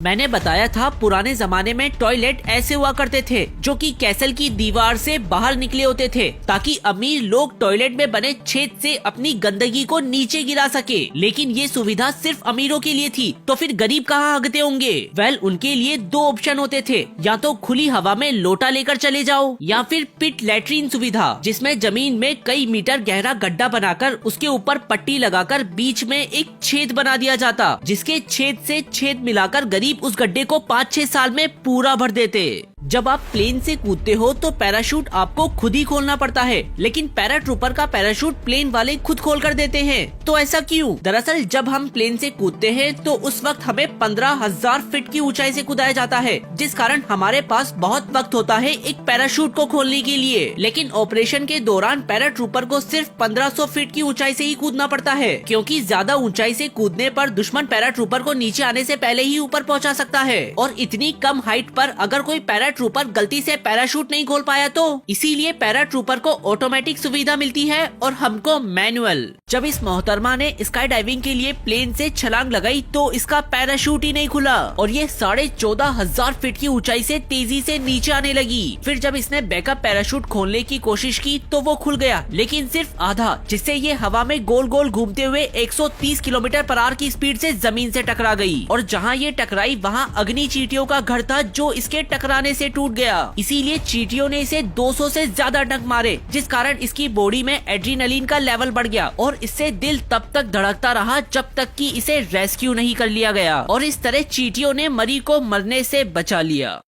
मैंने बताया था पुराने जमाने में टॉयलेट ऐसे हुआ करते थे जो कि कैसल की दीवार से बाहर निकले होते थे ताकि अमीर लोग टॉयलेट में बने छेद से अपनी गंदगी को नीचे गिरा सके। लेकिन ये सुविधा सिर्फ अमीरों के लिए थी, तो फिर गरीब कहाँ हगते होंगे? वेल, उनके लिए दो ऑप्शन होते थे, या तो खुली हवा में लोटा लेकर चले जाओ या फिर पिट लैट्रिन सुविधा, जिसमें जमीन में कई मीटर गहरा गड्ढा बनाकर उसके ऊपर पट्टी लगाकर बीच में एक छेद बना दिया जाता, जिसके छेद से छेद मिलाकर गरीब उस गड्ढे को 5-6 साल में पूरा भर देते। जब आप प्लेन से कूदते हो तो पैराशूट आपको खुद ही खोलना पड़ता है, लेकिन पैराट्रूपर का पैराशूट प्लेन वाले खुद खोल कर देते हैं। तो ऐसा क्यों? दरअसल जब हम प्लेन से कूदते हैं तो उस वक्त हमें 15,000 फीट की ऊंचाई से कूदाया जाता है, जिस कारण हमारे पास बहुत वक्त होता है एक पैराशूट को खोलने के लिए। लेकिन ऑपरेशन के दौरान पैराट्रूपर को सिर्फ 1500 फीट की ऊंचाई से ही कूदना पड़ता है, क्योंकि ज्यादा ऊंचाई से कूदने पर दुश्मन पैराट्रूपर को नीचे आने से पहले ही ऊपर पहुंचा सकता है। और इतनी कम हाइट पर अगर कोई पैराट्रूपर गलती से पैराशूट नहीं खोल पाया तो इसीलिए पैराट्रूपर को ऑटोमेटिक सुविधा मिलती है और हमको मैनुअल। जब इस मोहतरमा ने स्काई डाइविंग के लिए प्लेन से छलांग लगाई तो इसका पैराशूट ही नहीं खुला और ये 14,500 फीट की ऊंचाई से तेजी से नीचे आने लगी। फिर जब इसने बैकअप पैराशूट खोलने की कोशिश की तो वो खुल गया, लेकिन सिर्फ आधा, जिससे ये हवा में गोल गोल घूमते हुए 130 किलोमीटर पर आवर की स्पीड से जमीन से टकरा गई। और जहाँ ये टकराई वहाँ अग्नि चींटियों का घर था जो इसके टकराने से टूट गया। इसीलिए चींटियों ने इसे 200 से ज्यादा डंक मारे, जिस कारण इसकी बॉडी में एड्रेनलिन का लेवल बढ़ गया और इससे दिल तब तक धड़कता रहा जब तक कि इसे रेस्क्यू नहीं कर लिया गया। और इस तरह चींटियों ने मरी को मरने से बचा लिया।